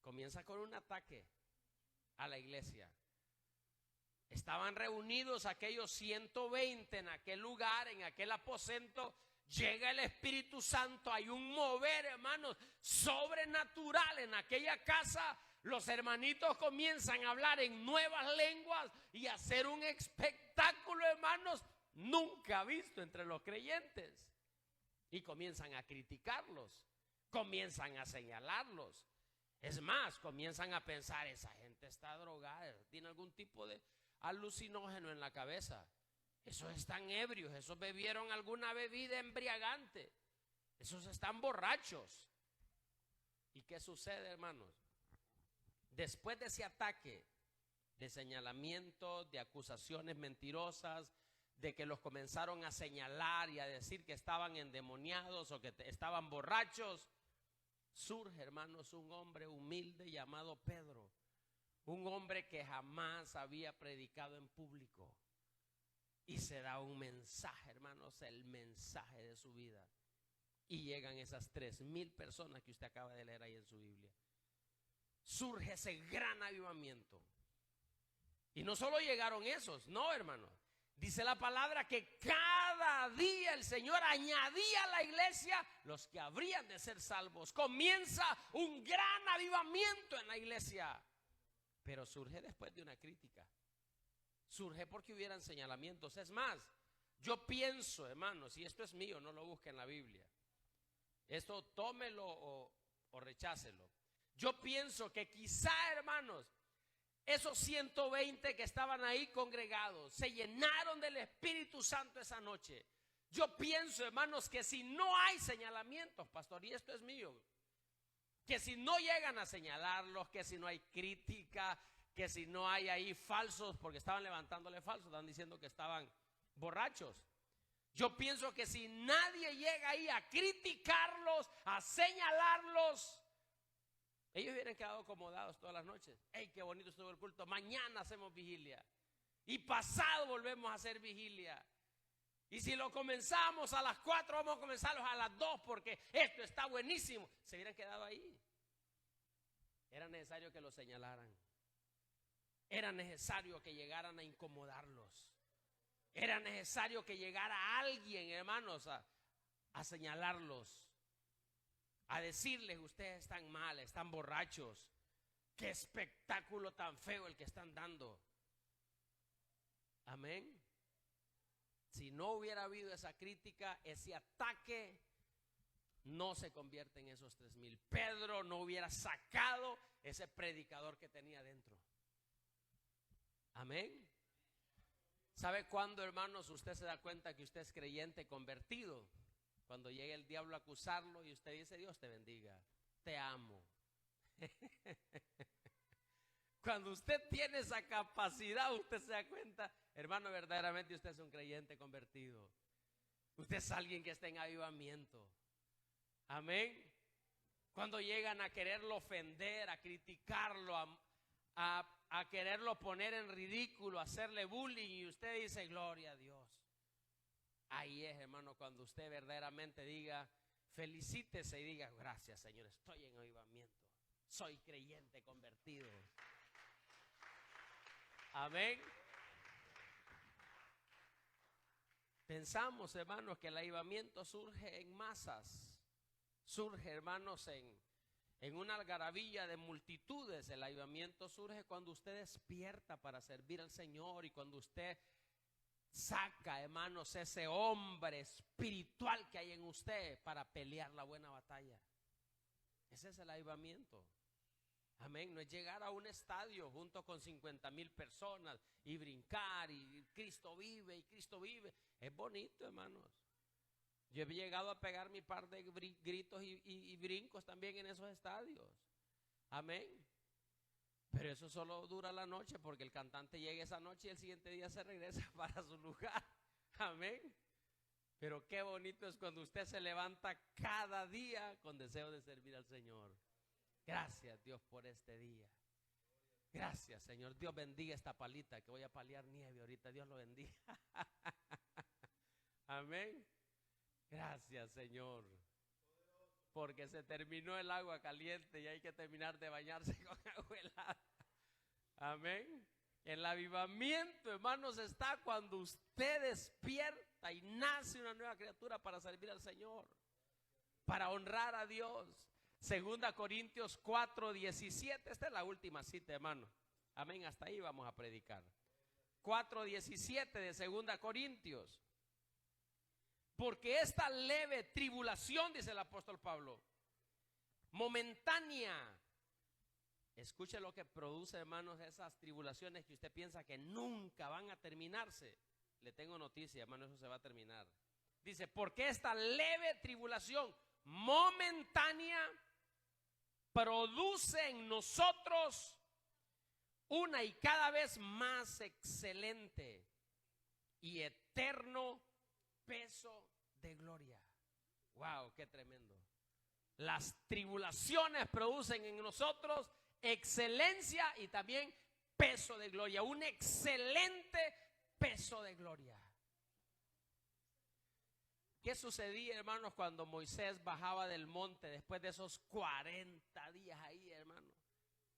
Comienza con un ataque a la iglesia. Estaban reunidos aquellos 120 en aquel lugar, en aquel aposento. Llega el Espíritu Santo, hay un mover, hermanos, sobrenatural en aquella casa. Los hermanitos comienzan a hablar en nuevas lenguas y a hacer un espectáculo, hermanos, nunca visto entre los creyentes. Y comienzan a criticarlos, comienzan a señalarlos. Es más, comienzan a pensar, esa gente está drogada, tiene algún tipo de alucinógeno en la cabeza. Esos están ebrios, esos bebieron alguna bebida embriagante, esos están borrachos. ¿Y qué sucede, hermanos? Después de ese ataque de señalamiento, de acusaciones mentirosas, de que los comenzaron a señalar y a decir que estaban endemoniados o que estaban borrachos, surge, hermanos, un hombre humilde llamado Pedro, un hombre que jamás había predicado en público, y se da un mensaje, hermanos, el mensaje de su vida, y llegan esas 3,000 personas que usted acaba de leer ahí en su Biblia. Surge ese gran avivamiento. Y no solo llegaron esos, no, hermanos. Dice la palabra que cada día el Señor añadía a la iglesia los que habrían de ser salvos. Comienza un gran avivamiento en la iglesia. Pero surge después de una crítica. Surge porque hubieran señalamientos. Es más, yo pienso, hermanos, y esto es mío, no lo busque en la Biblia. Esto tómelo o rechácelo. Yo pienso que quizá, hermanos, esos 120 que estaban ahí congregados se llenaron del Espíritu Santo esa noche. Yo pienso, hermanos, que si no hay señalamientos, pastor, y esto es mío, que si no llegan a señalarlos, que si no hay crítica, que si no hay ahí falsos, porque estaban levantándole falsos, estaban diciendo que estaban borrachos. Yo pienso que si nadie llega ahí a criticarlos, a señalarlos, ellos hubieran quedado acomodados todas las noches. ¡Ey, qué bonito estuvo el culto! Mañana hacemos vigilia. Y pasado volvemos a hacer vigilia. Y si lo comenzamos a las 4, vamos a comenzarlos a las 2 porque esto está buenísimo. Se hubieran quedado ahí. Era necesario que los señalaran. Era necesario que llegaran a incomodarlos. Era necesario que llegara alguien, hermanos, a señalarlos. A decirles, ustedes están mal, están borrachos. Qué espectáculo tan feo el que están dando. Amén. Si no hubiera habido esa crítica, ese ataque, no se convierte en esos 3,000. Pedro no hubiera sacado ese predicador que tenía dentro. Amén. ¿Sabe cuándo, hermanos, usted se da cuenta que usted es creyente convertido? Cuando llegue el diablo a acusarlo y usted dice, Dios te bendiga, te amo. Cuando usted tiene esa capacidad, usted se da cuenta, hermano, verdaderamente usted es un creyente convertido. Usted es alguien que está en avivamiento. Amén. Cuando llegan a quererlo ofender, a criticarlo, a quererlo poner en ridículo, a hacerle bullying, y usted dice, gloria a Dios. Ahí es, hermano, cuando usted verdaderamente diga, felicítese y diga, gracias, Señor, estoy en avivamiento. Soy creyente convertido. Amén. Pensamos, hermanos, que el avivamiento surge en masas. Surge, hermanos, en una algarabía de multitudes. El avivamiento surge cuando usted despierta para servir al Señor y cuando usted saca, hermanos, ese hombre espiritual que hay en usted para pelear la buena batalla. Ese es el avivamiento. Amén. No es llegar a un estadio junto con 50,000 personas y brincar y Cristo vive y Cristo vive. Es bonito, hermanos. Yo he llegado a pegar mi par de gritos y brincos también en esos estadios. Amén. Pero eso solo dura la noche porque el cantante llega esa noche y el siguiente día se regresa para su lugar. Amén. Pero qué bonito es cuando usted se levanta cada día con deseo de servir al Señor. Gracias, Dios, por este día. Gracias, Señor. Dios bendiga esta palita que voy a paliar nieve ahorita. Dios lo bendiga. Amén. Gracias, Señor. Porque se terminó el agua caliente y hay que terminar de bañarse con agua helada. Amén. El avivamiento, hermanos, está cuando usted despierta y nace una nueva criatura para servir al Señor, para honrar a Dios. 2 Corintios 4:17. Esta es la última cita, hermano. Amén. Hasta ahí vamos a predicar. 4:17 de 2 Corintios. Porque esta leve tribulación, dice el apóstol Pablo, momentánea. Escuche lo que produce, hermanos, esas tribulaciones que usted piensa que nunca van a terminarse. Le tengo noticia, hermano, eso se va a terminar. Dice, porque esta leve tribulación momentánea produce en nosotros una y cada vez más excelente y eterno peso de gloria. Wow, qué tremendo. Las tribulaciones producen en nosotros excelencia y también peso de gloria, un excelente peso de gloria. ¿Qué sucedía, hermanos, cuando Moisés bajaba del monte después de esos 40 días ahí, hermano,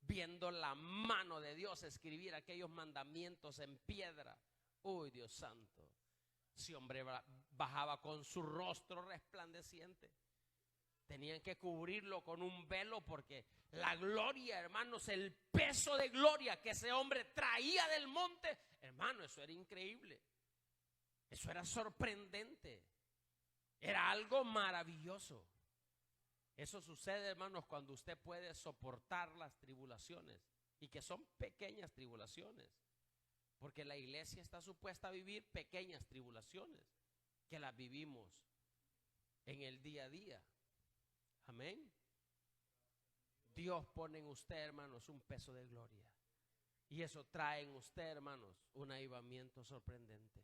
viendo la mano de Dios escribir aquellos mandamientos en piedra? Uy, Dios santo, ese hombre bajaba con su rostro resplandeciente. Tenían que cubrirlo con un velo porque la gloria, hermanos, el peso de gloria que ese hombre traía del monte, hermano, eso era increíble. Eso era sorprendente. Era algo maravilloso. Eso sucede, hermanos, cuando usted puede soportar las tribulaciones, y que son pequeñas tribulaciones, porque la iglesia está supuesta a vivir pequeñas tribulaciones que las vivimos en el día a día. Amén. Dios pone en usted, hermanos, un peso de gloria, y eso trae en usted, hermanos, un avivamiento sorprendente.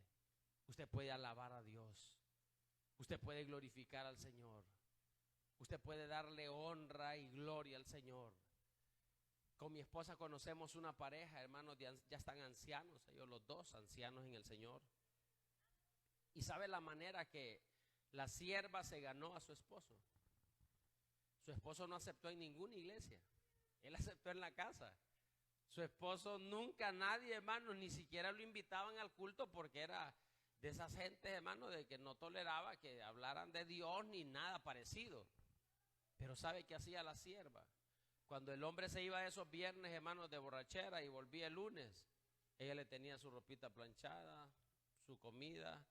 Usted puede alabar a Dios, usted puede glorificar al Señor, usted puede darle honra y gloria al Señor. Con mi esposa conocemos una pareja, hermanos, ya están ancianos, ellos los dos ancianos en el Señor. Y sabe la manera que la sierva se ganó a su esposo. Su esposo no aceptó en ninguna iglesia, él aceptó en la casa. Su esposo nunca, nadie, hermano, ni siquiera lo invitaban al culto, porque era de esas gentes, hermano, de que no toleraba que hablaran de Dios ni nada parecido. Pero ¿sabe qué hacía la sierva? Cuando el hombre se iba esos viernes, hermanos, de borrachera y volvía el lunes, ella le tenía su ropita planchada, su comida,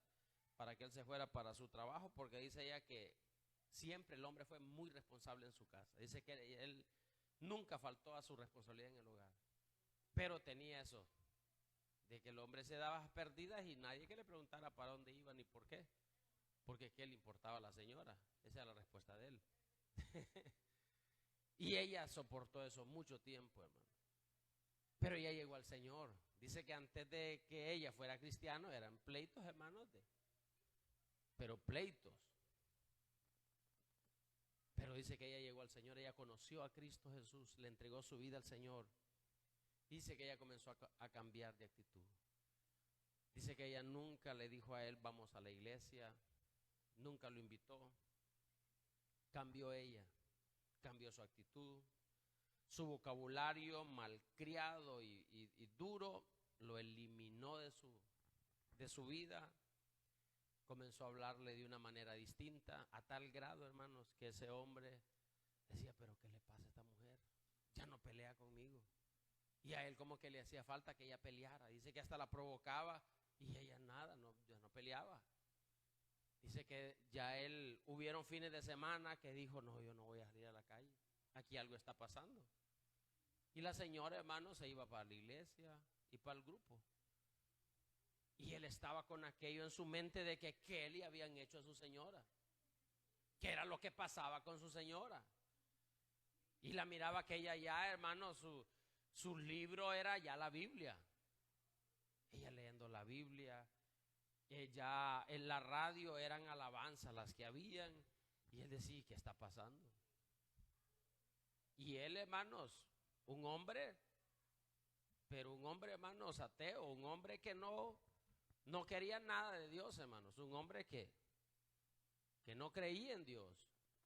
para que él se fuera para su trabajo, porque dice ella que siempre el hombre fue muy responsable en su casa. Dice que él nunca faltó a su responsabilidad en el hogar, pero tenía eso, de que el hombre se daba perdidas y nadie que le preguntara para dónde iba ni por qué, porque ¿qué le importaba a la señora? Esa era la respuesta de él. Y ella soportó eso mucho tiempo, hermano. Pero ella llegó al Señor. Dice que antes de que ella fuera cristiano eran pleitos, hermanos, pero pleitos. Pero dice que ella llegó al Señor, ella conoció a Cristo Jesús, le entregó su vida al Señor. Dice que ella comenzó a cambiar de actitud. Dice que ella nunca le dijo a él, vamos a la iglesia, nunca lo invitó. Cambió ella, cambió su actitud, su vocabulario malcriado y duro, lo eliminó de su vida. Comenzó a hablarle de una manera distinta, a tal grado, hermanos, que ese hombre decía, pero ¿qué le pasa a esta mujer? Ya no pelea conmigo. Y a él como que le hacía falta que ella peleara. Dice que hasta la provocaba y ella nada, ya no peleaba. Dice que ya hubieron fines de semana que dijo, no, yo no voy a salir a la calle, aquí algo está pasando. Y la señora, hermano, se iba para la iglesia y para el grupo. Y él estaba con aquello en su mente de que qué le habían hecho a su señora, qué era lo que pasaba con su señora. Y la miraba que ella ya, hermano, su libro era ya la Biblia. Ella leyendo la Biblia. Ya en la radio eran alabanzas las que habían. Y él decía, ¿qué está pasando? Y él, hermanos, un hombre Pero un hombre, hermanos, ateo, un hombre que no quería nada de Dios, hermanos. Un hombre que no creía en Dios,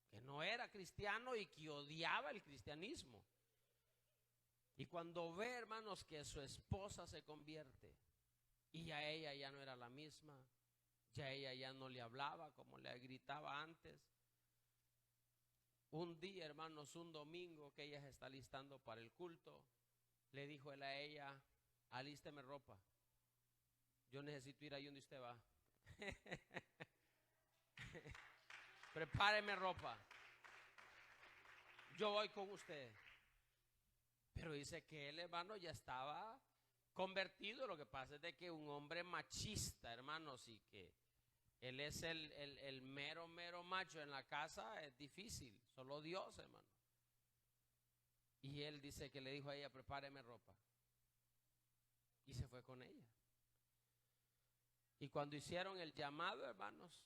que no era cristiano y que odiaba el cristianismo. Y cuando ve, hermanos, que su esposa se convierte y a ella ya no era la misma, ya ella ya no le hablaba como le gritaba antes. Un día, hermanos, un domingo que ella se está listando para el culto, le dijo él a ella: alísteme ropa, yo necesito ir ahí donde usted va. Prepáreme ropa, yo voy con usted. Pero dice que el hermano ya estaba convertido. Lo que pasa es de que un hombre machista, hermanos, y que él es el mero macho en la casa, es difícil. Solo Dios, hermano. Y él dice que le dijo a ella: prepáreme ropa. Y se fue con ella. Y cuando hicieron el llamado, hermanos,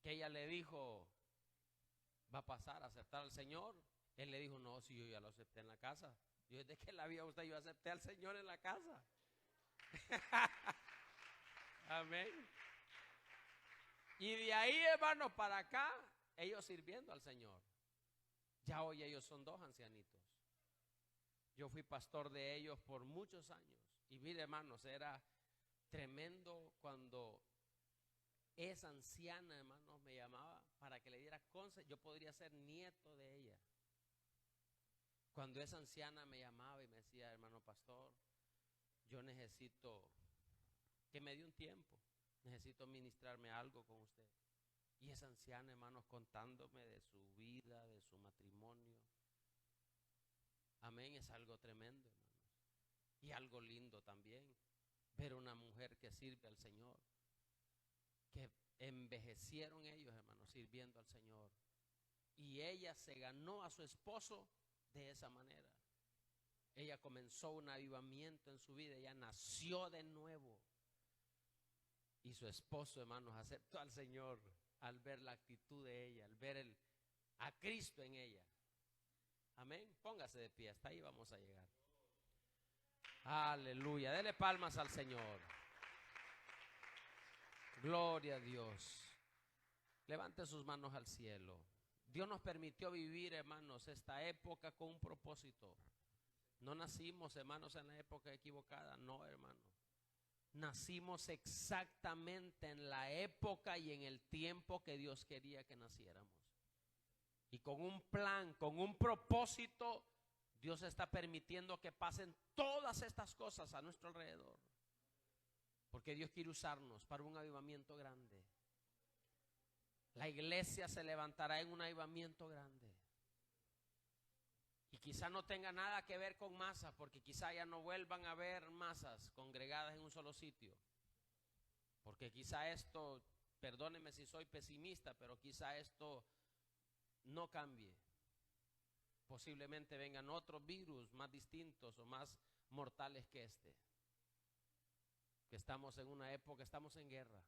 que ella le dijo: va a pasar a aceptar al Señor. Él le dijo: no, si yo ya lo acepté en la casa. Yo desde que la vi a usted, yo acepté al Señor en la casa. Amén. Y de ahí, hermanos, para acá, ellos sirviendo al Señor. Ya hoy ellos son 2 ancianitos. Yo fui pastor de ellos por muchos años. Y mire, hermanos, era tremendo cuando esa anciana, hermanos, me llamaba para que le diera consejo. Yo podría ser nieto de ella. Cuando esa anciana me llamaba y me decía: hermano pastor, yo necesito que me dé un tiempo, necesito ministrarme algo con usted. Y esa anciana, hermanos, contándome de su vida, de su matrimonio. Amén, es algo tremendo, hermanos. Y algo lindo también, ver una mujer que sirve al Señor, que envejecieron ellos, hermanos, sirviendo al Señor. Y ella se ganó a su esposo de esa manera. Ella comenzó un avivamiento en su vida, ella nació de nuevo. Y su esposo, hermanos, aceptó al Señor al ver la actitud de ella, al ver a Cristo en ella. Amén. Póngase de pie, hasta ahí vamos a llegar. Aleluya, dele palmas al Señor. Gloria a Dios. Levante sus manos al cielo. Dios nos permitió vivir, hermanos, esta época con un propósito. No nacimos, hermanos, en la época equivocada, no, hermano. Nacimos exactamente en la época y en el tiempo que Dios quería que naciéramos. Y con un plan, con un propósito, Dios está permitiendo que pasen todas estas cosas a nuestro alrededor. Porque Dios quiere usarnos para un avivamiento grande. La iglesia se levantará en un avivamiento grande. Y quizá no tenga nada que ver con masas, porque quizá ya no vuelvan a haber masas congregadas en un solo sitio. Porque quizá esto, perdónenme si soy pesimista, pero quizá esto no cambie. Posiblemente vengan otros virus más distintos o más mortales que este. Que estamos en una época, estamos en guerra.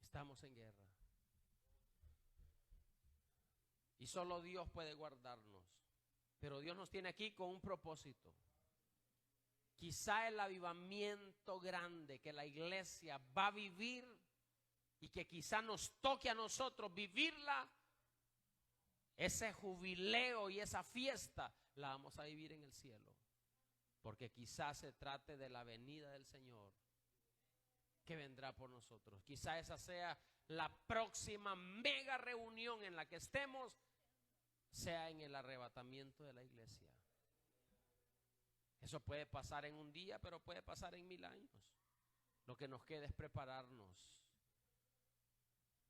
Estamos en guerra. Y solo Dios puede guardarnos. Pero Dios nos tiene aquí con un propósito. Quizá el avivamiento grande que la iglesia va a vivir y que quizá nos toque a nosotros vivirla, ese jubileo y esa fiesta la vamos a vivir en el cielo. Porque quizá se trate de la venida del Señor que vendrá por nosotros. Quizá esa sea la próxima mega reunión en la que estemos, sea en el arrebatamiento de la iglesia. Eso puede pasar en un día, pero puede pasar en 1000 años. Lo que nos queda es prepararnos.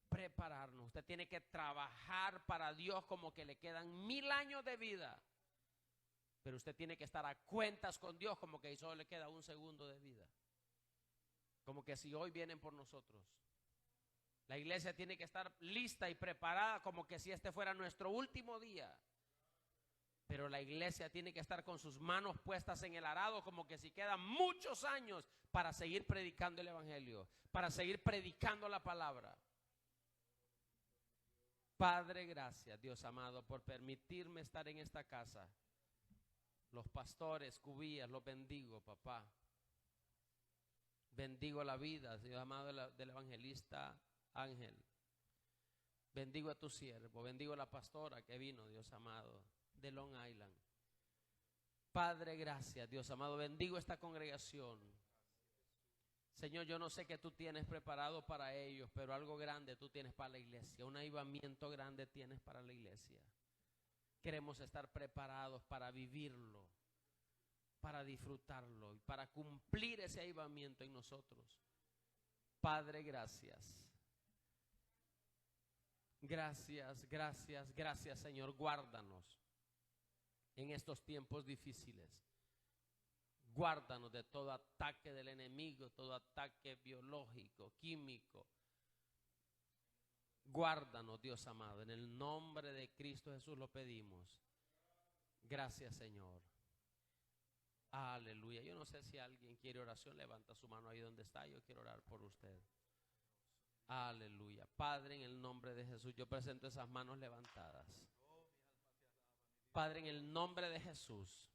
Prepararnos. Usted tiene que trabajar para Dios como que le quedan 1000 años de vida. Pero usted tiene que estar a cuentas con Dios como que solo le queda 1 segundo de vida. Como que si hoy vienen por nosotros. La iglesia tiene que estar lista y preparada como que si este fuera nuestro último día. Pero la iglesia tiene que estar con sus manos puestas en el arado como que si quedan muchos años para seguir predicando el evangelio, para seguir predicando la palabra. Padre, gracias, Dios amado, por permitirme estar en esta casa. los pastores, cubías, los bendigo, papá. Bendigo la vida, Dios amado, del evangelista Ángel. Bendigo a tu siervo, bendigo a la pastora que vino, Dios amado, de Long Island. Padre, gracias, Dios amado, bendigo esta congregación. Señor, yo no sé qué tú tienes preparado para ellos, pero algo grande tú tienes para la iglesia, un avivamiento grande tienes para la iglesia. Queremos estar preparados para vivirlo, para disfrutarlo y para cumplir ese avivamiento en nosotros. Padre, gracias. Gracias, gracias, gracias, Señor. Guárdanos en estos tiempos difíciles. Guárdanos de todo ataque del enemigo, todo ataque biológico, químico. Guárdanos, Dios amado. En el nombre de Cristo Jesús lo pedimos. Gracias, Señor. Aleluya. Yo no sé si alguien quiere oración. Levanta su mano ahí donde está. Yo quiero orar por usted. Aleluya. Padre, en el nombre de Jesús, yo presento esas manos levantadas. Padre, en el nombre de Jesús.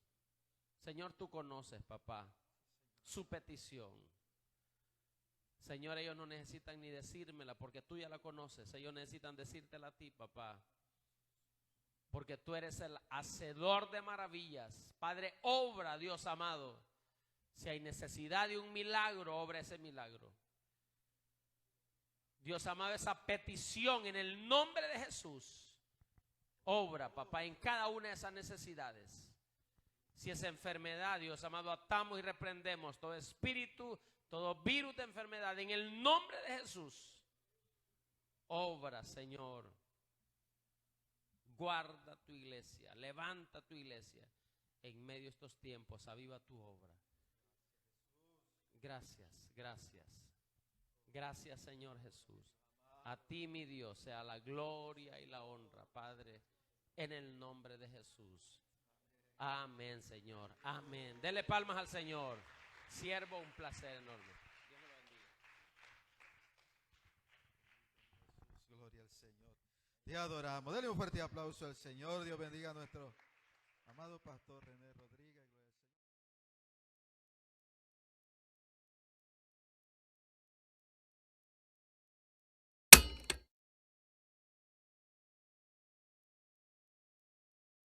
Señor, tú conoces, papá, su petición. Señor, ellos no necesitan ni decírmela porque tú ya la conoces. Ellos necesitan decírtela a ti, papá. Porque tú eres el hacedor de maravillas. Padre, obra, Dios amado. Si hay necesidad de un milagro, obra ese milagro. Dios amado, esa petición en el nombre de Jesús. Obra, papá, en cada una de esas necesidades. Si es enfermedad, Dios amado, atamos y reprendemos todo espíritu, todo virus de enfermedad en el nombre de Jesús. Obra, Señor. Guarda tu iglesia, levanta tu iglesia en medio de estos tiempos, aviva tu obra. Gracias, gracias. Gracias, Señor Jesús. A ti, mi Dios, sea la gloria y la honra, Padre, en el nombre de Jesús. Amén, Señor. Amén. Dele palmas al Señor. Siervo, un placer enorme. Dios me lo bendiga. Gloria al Señor. Te adoramos. Dele un fuerte aplauso al Señor. Dios bendiga a nuestro amado pastor René Rodríguez.